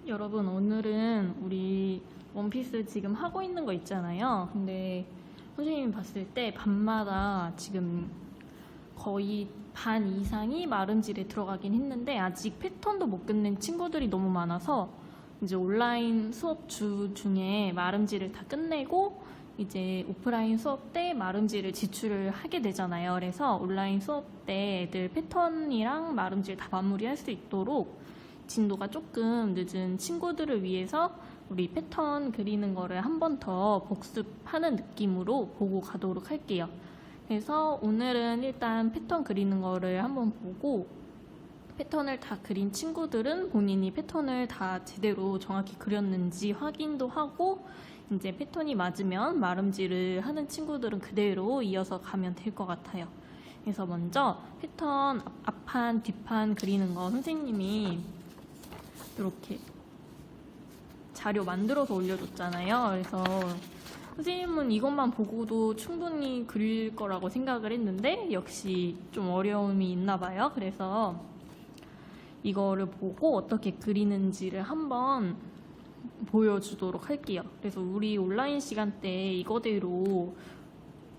여러분, 오늘은 우리 원피스 지금 하고 있는 거 있잖아요. 근데 선생님이 봤을 때 밤마다 지금 거의 반 이상이 마름질에 들어가긴 했는데 아직 패턴도 못 끝낸 친구들이 너무 많아서 이제 온라인 수업 중에 마름질을 다 끝내고 이제 오프라인 수업 때 마름질을 지출을 하게 되잖아요. 그래서 온라인 수업 때 애들 패턴이랑 마름질 다 마무리할 수 있도록 진도가 조금 늦은 친구들을 위해서 우리 패턴 그리는 거를 한 번 더 복습하는 느낌으로 보고 가도록 할게요. 그래서 오늘은 일단 패턴 그리는 거를 한번 보고, 패턴을 다 그린 친구들은 본인이 패턴을 다 제대로 정확히 그렸는지 확인도 하고, 이제 패턴이 맞으면 마름질을 하는 친구들은 그대로 이어서 가면 될 것 같아요. 그래서 먼저 패턴 앞판, 뒷판 그리는 거 선생님이 이렇게 자료 만들어서 올려줬잖아요. 그래서 선생님은 이것만 보고도 충분히 그릴 거라고 생각을 했는데 역시 좀 어려움이 있나 봐요. 그래서 이거를 보고 어떻게 그리는지를 한번 보여주도록 할게요. 그래서 우리 온라인 시간 때 이거대로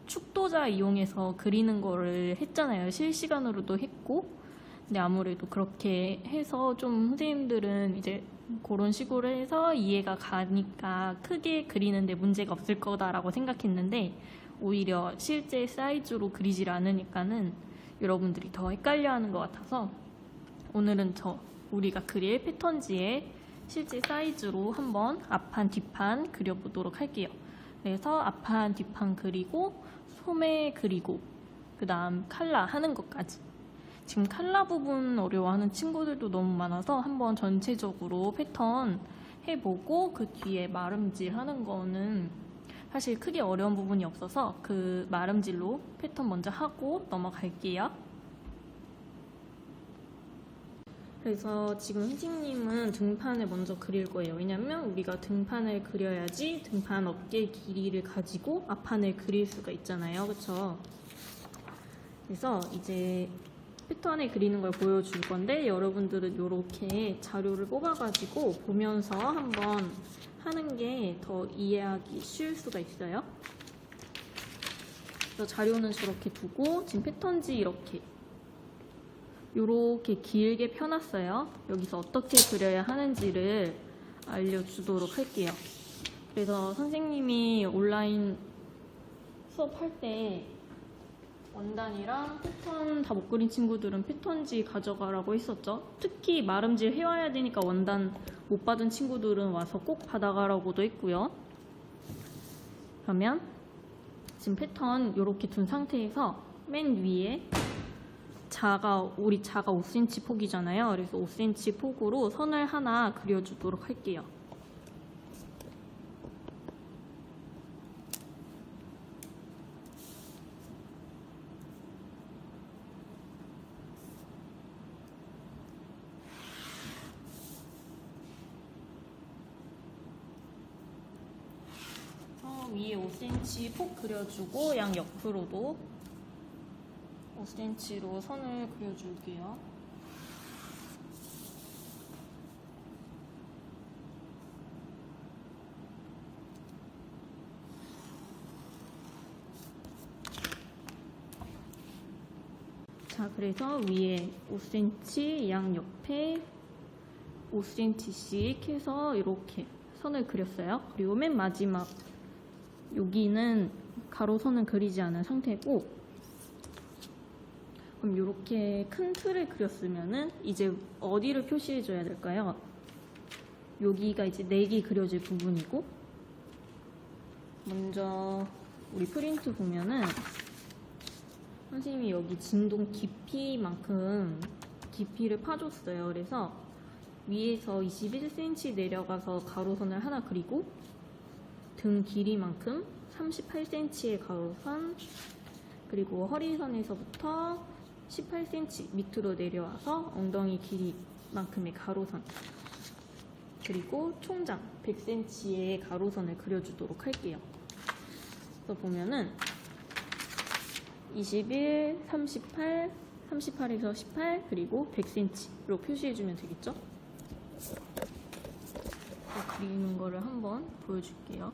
축도자 이용해서 그리는 거를 했잖아요. 실시간으로도 했고. 근데 아무래도 그렇게 해서 좀 선생님들은 이제 그런 식으로 해서 이해가 가니까 크게 그리는데 문제가 없을 거다라고 생각했는데, 오히려 실제 사이즈로 그리질 않으니까는 여러분들이 더 헷갈려 하는 것 같아서 오늘은 우리가 그릴 패턴지에 실제 사이즈로 한번 앞판, 뒷판 그려보도록 할게요. 그래서 앞판, 뒷판 그리고 소매 그리고 그 다음 칼라 하는 것까지. 지금 칼라 부분 어려워하는 친구들도 너무 많아서 한번 전체적으로 패턴 해보고 그 뒤에 마름질 하는 거는 사실 크게 어려운 부분이 없어서 그 마름질로 패턴 먼저 하고 넘어갈게요. 그래서 지금 희진님은 등판을 먼저 그릴 거예요. 왜냐면 우리가 등판을 그려야지 등판 어깨 길이를 가지고 앞판을 그릴 수가 있잖아요. 그쵸? 그래서 이제 패턴을 그리는 걸 보여줄 건데, 여러분들은 이렇게 자료를 뽑아가지고 보면서 한번 하는 게 더 이해하기 쉬울 수가 있어요. 그래서 자료는 저렇게 두고 지금 패턴지 이렇게 길게 펴놨어요. 여기서 어떻게 그려야 하는지를 알려주도록 할게요. 그래서 선생님이 온라인 수업할 때 원단이랑 패턴 다 못 그린 친구들은 패턴지 가져가라고 했었죠. 특히 마름질 해와야 되니까 원단 못 받은 친구들은 와서 꼭 받아가라고도 했고요. 그러면 지금 패턴 이렇게 둔 상태에서 맨 위에 우리 자가 5cm 폭이잖아요. 그래서 5cm 폭으로 선을 하나 그려주도록 할게요. 위에 5cm 폭 그려주고 양 옆으로도 5cm로 선을 그려줄게요. 자, 그래서 위에 5cm, 양 옆에 5cm씩 해서 이렇게 선을 그렸어요. 그리고 맨 마지막 여기는 가로선은 그리지 않은 상태고, 그럼 이렇게 큰 틀을 그렸으면은 이제 어디를 표시해 줘야 될까요? 여기가 이제 넥이 그려질 부분이고, 먼저 우리 프린트 보면은 선생님이 여기 진동 깊이만큼 깊이를 파줬어요. 그래서 위에서 21cm 내려가서 가로선을 하나 그리고, 등 길이만큼 38cm의 가로선, 그리고 허리선에서부터 18cm 밑으로 내려와서 엉덩이 길이만큼의 가로선, 그리고 총장 100cm의 가로선을 그려주도록 할게요. 그래서 보면은 21, 38, 38에서 18, 그리고 100cm로 표시해주면 되겠죠? 그리는 거를 한번 보여줄게요.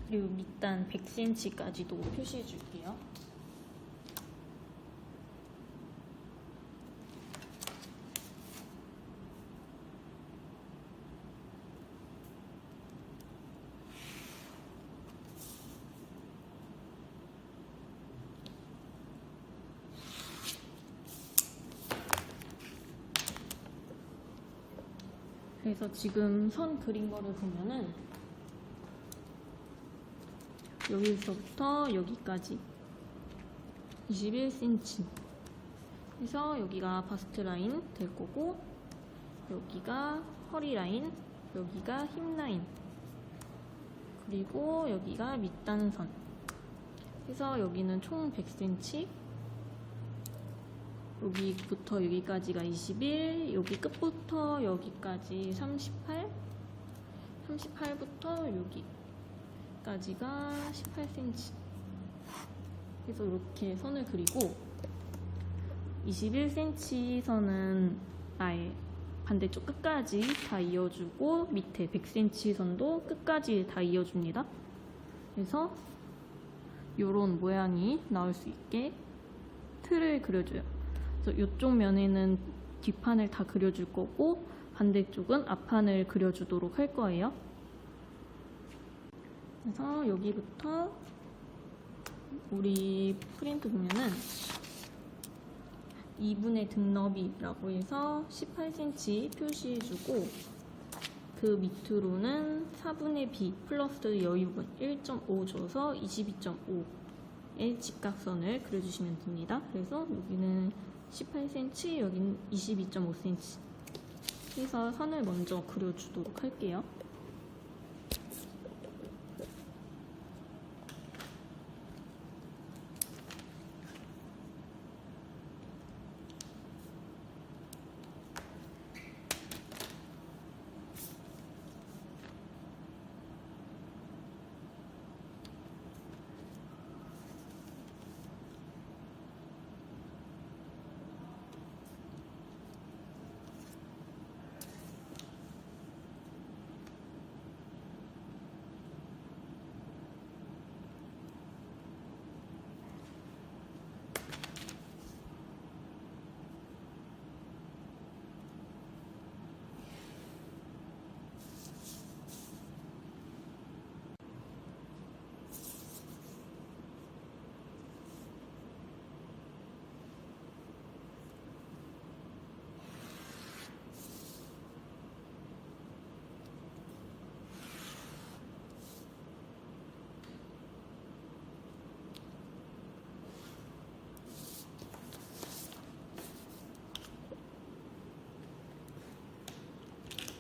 그리고 밑단 100cm까지도 표시해 줄게요. 그래서 지금 선 그린 거를 보면은 여기서부터 여기까지 21cm 그래서 여기가 바스트 라인 될 거고, 여기가 허리 라인, 여기가 힙 라인, 그리고 여기가 밑단선. 그래서 여기는 총 100cm, 여기부터 여기까지가 21, 여기 끝부터 여기까지 38, 38부터 여기까지가 18cm. 그래서 이렇게 선을 그리고 21cm 선은 아예 반대쪽 끝까지 다 이어주고 밑에 100cm 선도 끝까지 다 이어줍니다. 그래서 이런 모양이 나올 수 있게 틀을 그려줘요. 그래서 이쪽 면에는 뒷판을 다 그려줄 거고 반대쪽은 앞판을 그려주도록 할 거예요. 그래서 여기부터 우리 프린트 보면은 2분의 등너비라고 해서 18cm 표시해주고, 그 밑으로는 4분의 B 플러스 여유분 1.5 줘서 22.5의 직각선을 그려주시면 됩니다. 그래서 여기는 18cm, 여기는 22.5cm 해서 선을 먼저 그려주도록 할게요.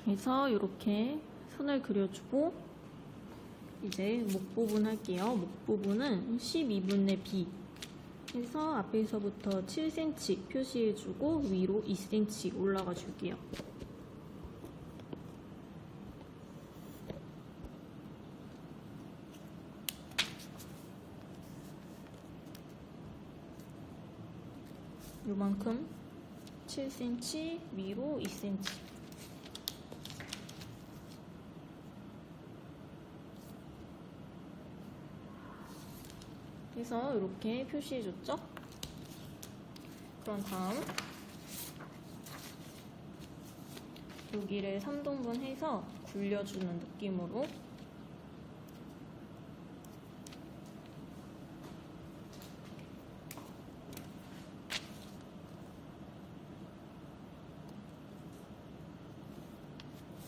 그래서 이렇게 선을 그려주고 이제 목 부분 할게요. 목 부분은 12분의 B 해서 앞에서부터 7cm 표시해주고 위로 2cm 올라가 줄게요. 요만큼 7cm, 위로 2cm. 그래서 이렇게 표시해줬죠? 그런 다음 여기를 3등분 해서 굴려주는 느낌으로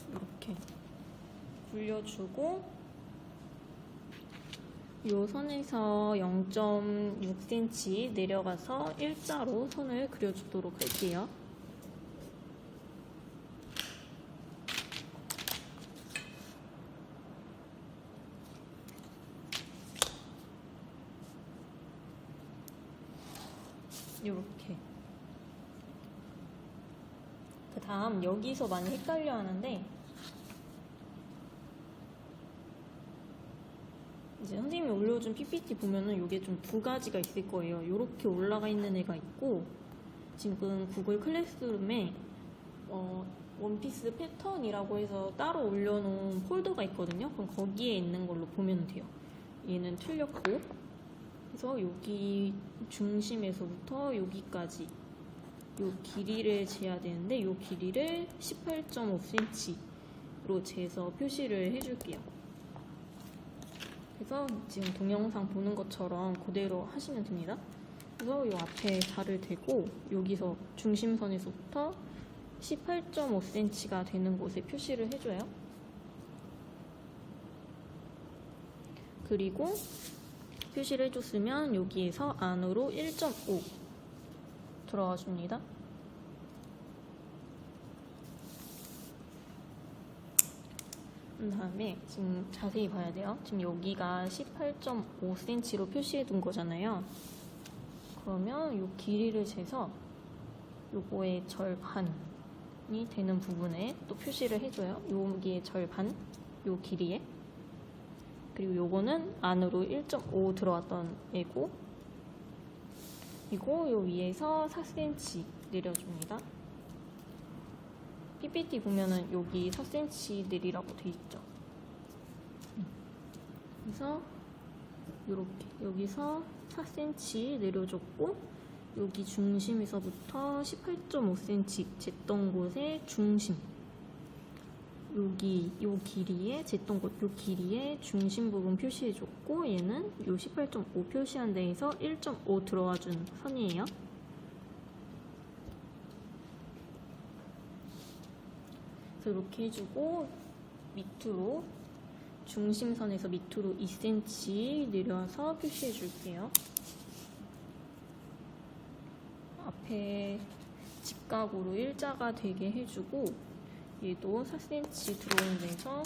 이렇게 굴려주고 요 선에서 0.6cm 내려가서 일자로 선을 그려주도록 할게요. 요렇게. 그 다음 여기서 많이 헷갈려 하는데 이제 선생님이 올려준 PPT 보면은 요게 좀 두 가지가 있을 거예요. 요렇게 올라가 있는 애가 있고 지금 구글 클래스룸에 원피스 패턴이라고 해서 따로 올려놓은 폴더가 있거든요. 그럼 거기에 있는 걸로 보면 돼요. 얘는 틀렸고 그래서 여기 중심에서부터 여기까지 요 길이를 재야 되는데 요 길이를 18.5cm로 재서 표시를 해줄게요. 그래서 지금 동영상 보는 것처럼 그대로 하시면 됩니다. 그래서 요 앞에 자를 대고 여기서 중심선에서부터 18.5cm가 되는 곳에 표시를 해줘요. 그리고 표시를 해줬으면 여기에서 안으로 1.5 들어가 줍니다. 그 다음에 지금 자세히 봐야 돼요. 지금 여기가 18.5cm로 표시해 둔 거잖아요. 그러면 요 길이를 재서 요거의 절반이 되는 부분에 또 표시를 해줘요. 여기의 절반, 요 길이에. 그리고 요거는 안으로 1.5 들어왔던 애고, 그리고 요 위에서 4cm 내려줍니다. PPT 보면은 여기 4cm 내리라고 돼 있죠. 그래서 요렇게 여기서 4cm 내려줬고 여기 중심에서부터 18.5cm 쟀던 곳의 중심 여기 요 길이에 쟀던 곳 요 길이에 중심 부분 표시해줬고 얘는 요 18.5 표시한 데에서 1.5 들어와준 선이에요. 그래서 이렇게 해주고 밑으로 중심선에서 밑으로 2cm 내려와서 표시해 줄게요. 앞에 직각으로 일자가 되게 해주고 얘도 4cm 들어오는 데서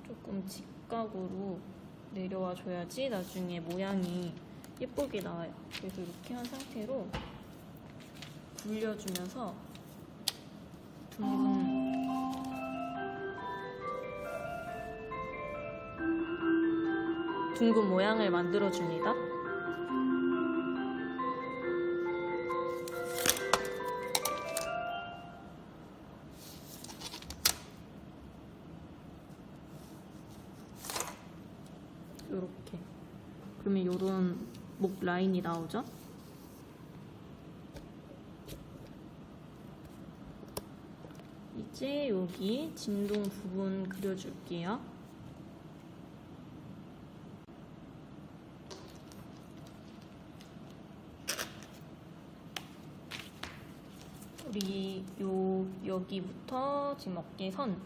조금 직각으로 내려와 줘야지 나중에 모양이 예쁘게 나와요. 그래서 이렇게 한 상태로 굴려주면서 둥근 모양을 만들어줍니다. 요렇게. 그러면 요런 목 라인이 나오죠? 이제 여기 진동 부분 그려줄게요. 우리 여기부터 지금 어깨선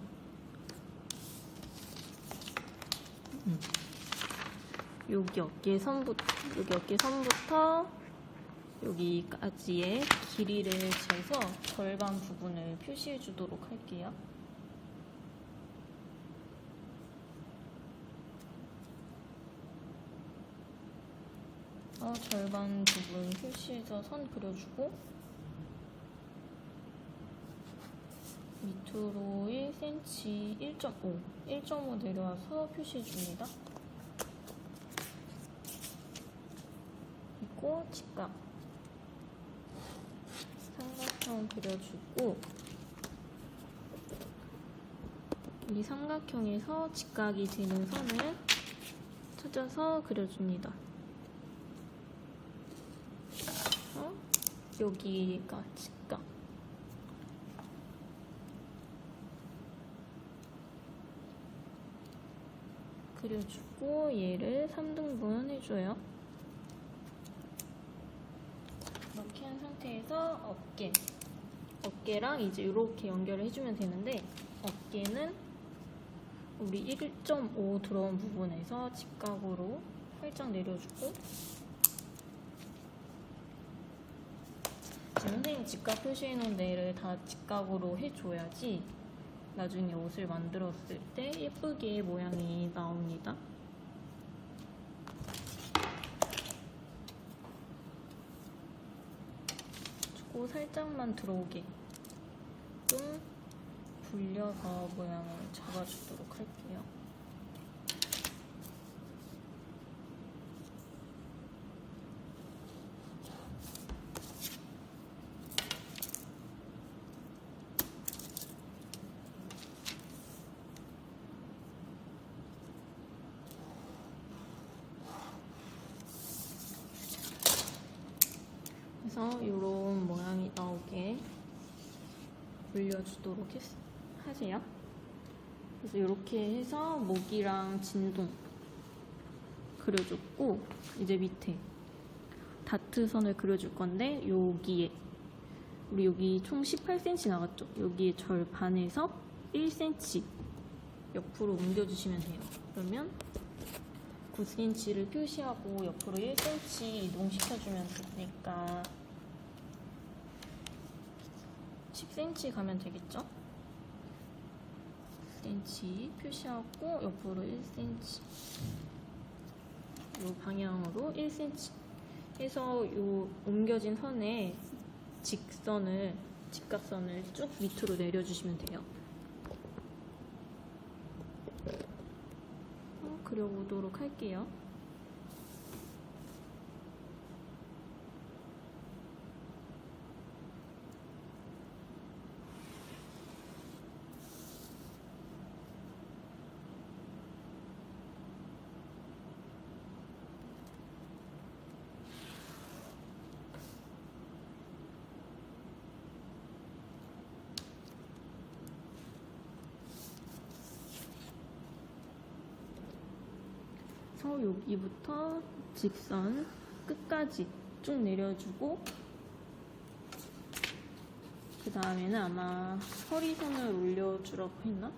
여기 어깨선부터 여기까지의 길이를 재서 절반 부분을 표시해 주도록 할게요. 절반 부분 표시해서 선 그려주고 밑으로 1cm 1.5 내려와서 표시해 줍니다. 그리고 직각 선 그려주고 이 삼각형에서 직각이 되는 선을 찾아서 그려줍니다. 여기가 직각. 그려주고 얘를 3등분 해줘요. 이렇게 한 상태에서 어깨랑 이제 이렇게 연결을 해주면 되는데, 어깨는 우리 1.5 들어온 부분에서 직각으로 살짝 내려주고, 지금 선생님 직각 표시해놓은 데를 다 직각으로 해줘야지 나중에 옷을 만들었을 때 예쁘게 모양이 나옵니다. 그리고 살짝만 들어오게 좀 불려서 모양을 잡아주도록 할게요. 그래서 이런 모양이 나오게 올려주도록 하세요. 그래서 이렇게 해서 목이랑 진동 그려줬고, 이제 밑에 다트 선을 그려줄 건데, 여기에 우리 여기 총 18cm 나갔죠? 여기에 절반에서 1cm 옆으로 옮겨주시면 돼요. 그러면 9cm를 표시하고 옆으로 1cm 이동시켜주면 되니까 10cm 가면 되겠죠? 10cm 표시하고 옆으로 1cm 이 방향으로 1cm 해서 이 옮겨진 선에 직각선을 쭉 밑으로 내려주시면 돼요. 그려보도록 할게요. 그래서 여기부터 직선 끝까지 쭉 내려주고, 그 다음에는 아마 허리선을 올려주라고 했나?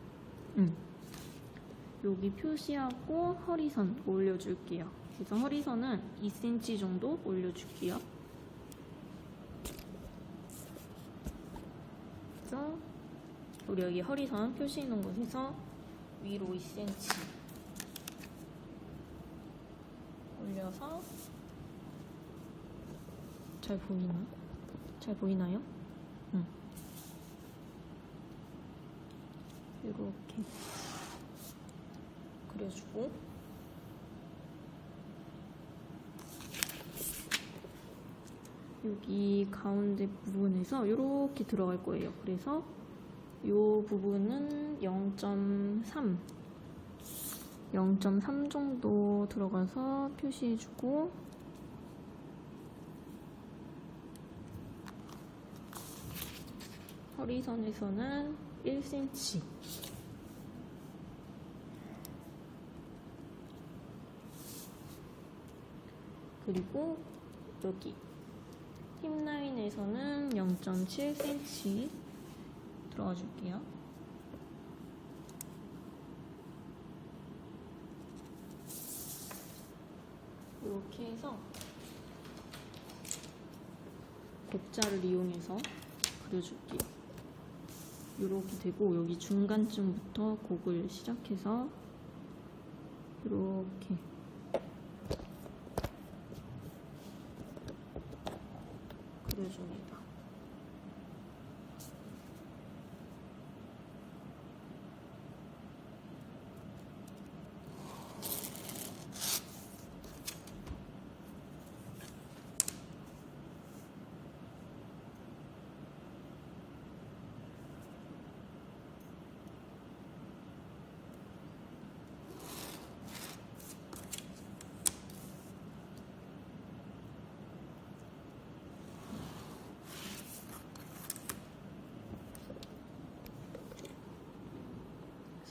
여기 표시하고 허리선 올려줄게요. 그래서 허리선은 2cm 정도 올려줄게요. 그래서 우리 여기 허리선 표시해놓은 곳에서 위로 2cm 올려서, 잘 보이나요? 이렇게 그려주고, 여기 가운데 부분에서 이렇게 들어갈 거예요. 그래서 이 부분은 0.3 정도 들어가서 표시해주고, 허리선에서는 1cm, 그리고 여기 힙라인에서는 0.7cm 들어가 줄게요. 이렇게 해서 곡자를 이용해서 그려줄게요. 이렇게 되고, 여기 중간쯤부터 곡을 시작해서 이렇게 그려줍니다.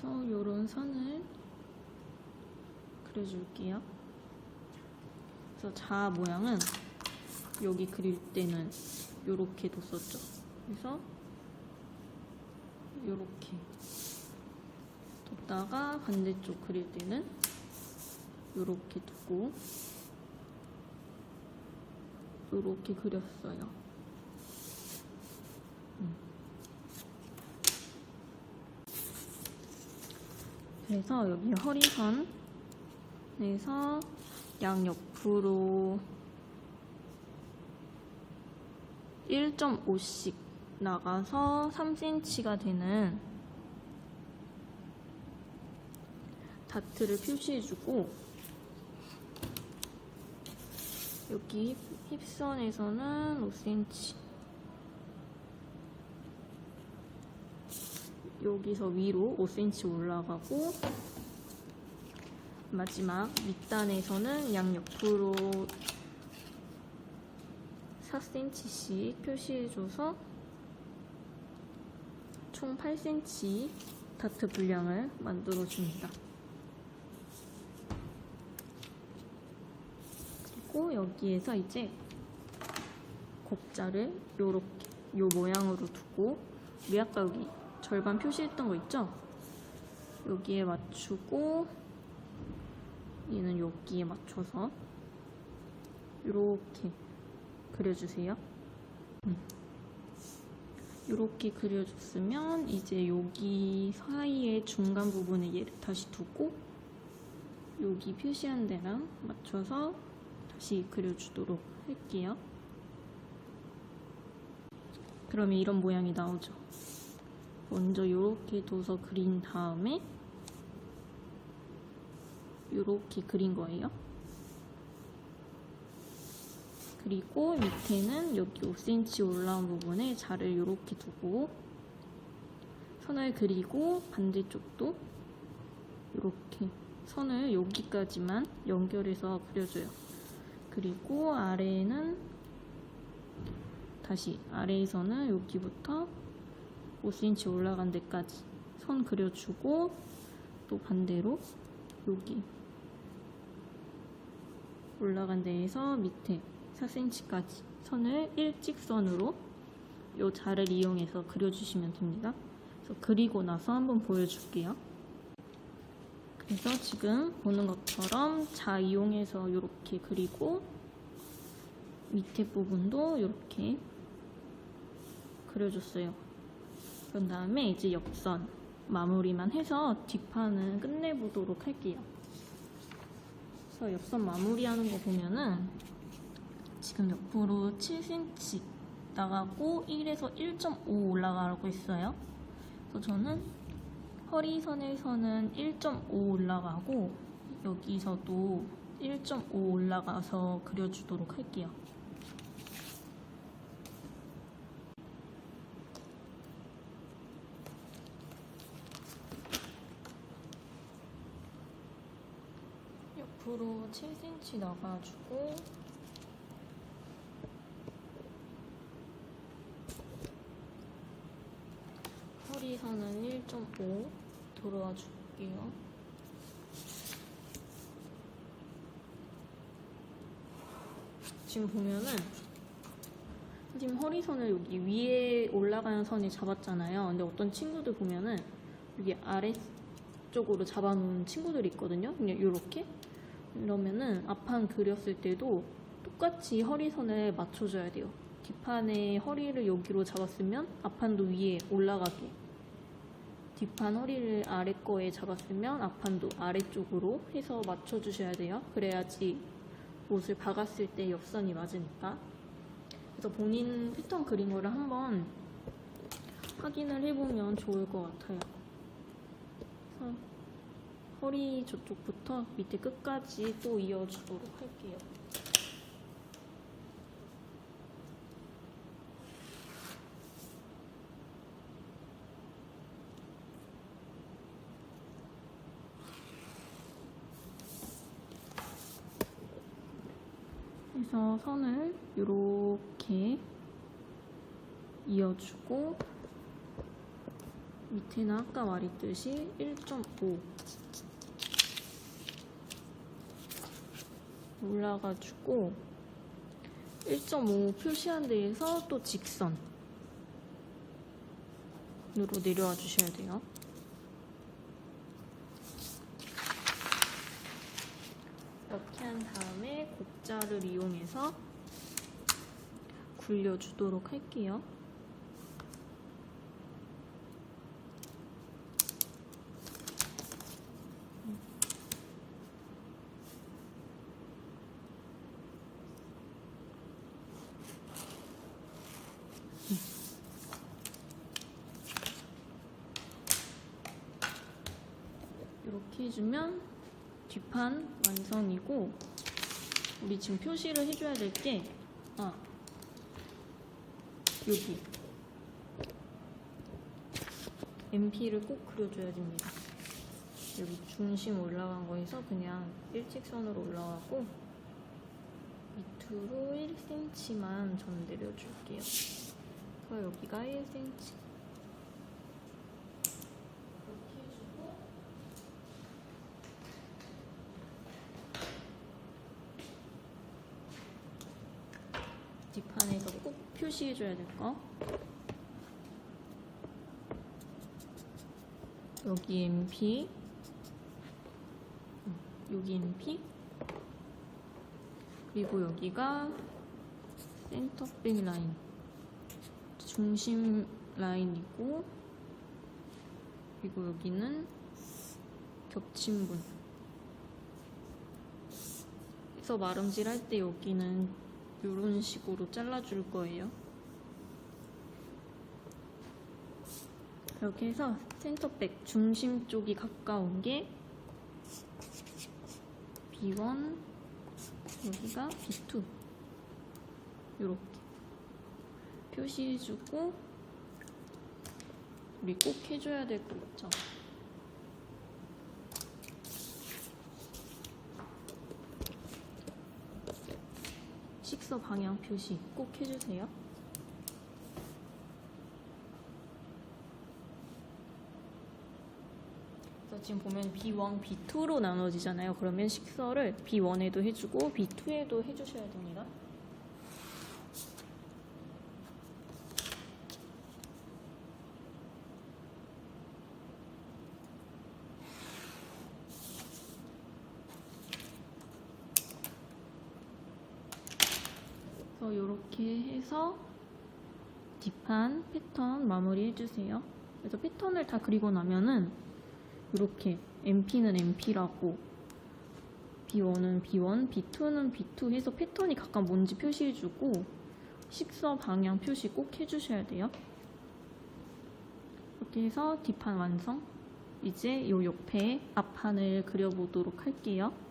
그래서 이런 선을 그려줄게요. 그래서 자 모양은 여기 그릴 때는 이렇게 뒀었죠. 그래서 이렇게 뒀다가 반대쪽 그릴 때는 이렇게 두고 이렇게 그렸어요. 그래서 여기 허리선에서 양옆으로 1.5씩 나가서 3cm가 되는 다트를 표시해주고, 여기 힙선에서는 5cm, 여기서 위로 5cm 올라가고, 마지막 밑단에서는 양옆으로 4cm씩 표시해줘서 총 8cm 다트 분량을 만들어줍니다. 그리고 여기에서 이제 곡자를 요렇게 요 모양으로 두고, 우리 아까 여기 절반 표시했던 거 있죠? 여기에 맞추고 얘는 여기에 맞춰서 이렇게 그려주세요. 이렇게 그려줬으면 이제 여기 사이의 중간 부분에 얘를 다시 두고 여기 표시한 데랑 맞춰서 다시 그려주도록 할게요. 그러면 이런 모양이 나오죠. 먼저 이렇게 둬서 그린 다음에 이렇게 그린 거예요. 그리고 밑에는 여기 5cm 올라온 부분에 자를 이렇게 두고 선을 그리고, 반대쪽도 이렇게 선을 여기까지만 연결해서 그려줘요. 그리고 아래에는 다시 아래에서는 여기부터 5cm 올라간 데까지 선 그려주고, 또 반대로 여기 올라간 데에서 밑에 4cm까지 선을 일직선으로 이 자를 이용해서 그려주시면 됩니다. 그래서 그리고 나서 한번 보여줄게요. 그래서 지금 보는 것처럼 자 이용해서 이렇게 그리고 밑에 부분도 이렇게 그려줬어요. 그런 다음에 이제 옆선 마무리만 해서 뒷판은 끝내보도록 할게요. 그래서 옆선 마무리하는 거 보면은 지금 옆으로 7cm 나가고 1에서 1.5 올라가고 있어요. 그래서 저는 허리선에서는 1.5 올라가고 여기서도 1.5 올라가서 그려주도록 할게요. 옆으로 7cm 나가주고 허리선은 1.5 들어와 줄게요. 지금 보면은 지금 허리선을 여기 위에 올라가는 선에 잡았잖아요. 근데 어떤 친구들 보면은 여기 아래쪽으로 잡아놓은 친구들이 있거든요. 그냥 이렇게. 이러면은 앞판 그렸을 때도 똑같이 허리선을 맞춰줘야 돼요. 뒷판에 허리를 여기로 잡았으면 앞판도 위에 올라가게, 뒷판 허리를 아래 거에 잡았으면 앞판도 아래쪽으로 해서 맞춰주셔야 돼요. 그래야지 옷을 박았을 때 옆선이 맞으니까. 그래서 본인 패턴 그린 거를 한번 확인을 해보면 좋을 것 같아요. 그래서 허리 저쪽부터 밑에 끝까지 또 이어주도록 할게요. 그래서 선을 이렇게 이어주고 밑에는 아까 말했듯이 1.5 올라가지고 1.5 표시한 데에서 또 직선으로 내려와 주셔야 돼요. 이렇게 한 다음에 곡자를 이용해서 굴려주도록 할게요. 이렇게 해주면 뒷판 완성이고, 우리 지금 표시를 해줘야 될 게 여기 MP를 꼭 그려줘야 됩니다. 여기 중심 올라간 거에서 그냥 일직선으로 올라가고 밑으로 1cm만 전 내려줄게요. 그래서 여기가 1cm. 뒷판에서 꼭 표시해줘야 될 거. 여기 MP, 여기 MP, 그리고 여기가 센터백 라인, 중심 라인이고, 그리고 여기는 겹친 분. 그래서 마름질 할 때 여기는 이런 식으로 잘라줄 거예요. 이렇게 해서 센터백 중심 쪽이 가까운 게 B1, 여기가 B2 이렇게 표시해주고, 우리 꼭 해줘야 될 거 있죠? 식서 방향 표시 꼭 해주세요. 그래서 지금 보면 B1, B2로 나눠지잖아요. 그러면 식서를 B1에도 해주고 B2에도 해주셔야 됩니다. 이렇게 해서 뒷판 패턴 마무리 해주세요. 그래서 패턴을 다 그리고 나면은 이렇게 MP는 MP라고, B1은 B1, B2는 B2 해서 패턴이 각각 뭔지 표시해주고 식서 방향 표시 꼭 해주셔야 돼요. 이렇게 해서 뒷판 완성. 이제 이 옆에 앞판을 그려보도록 할게요.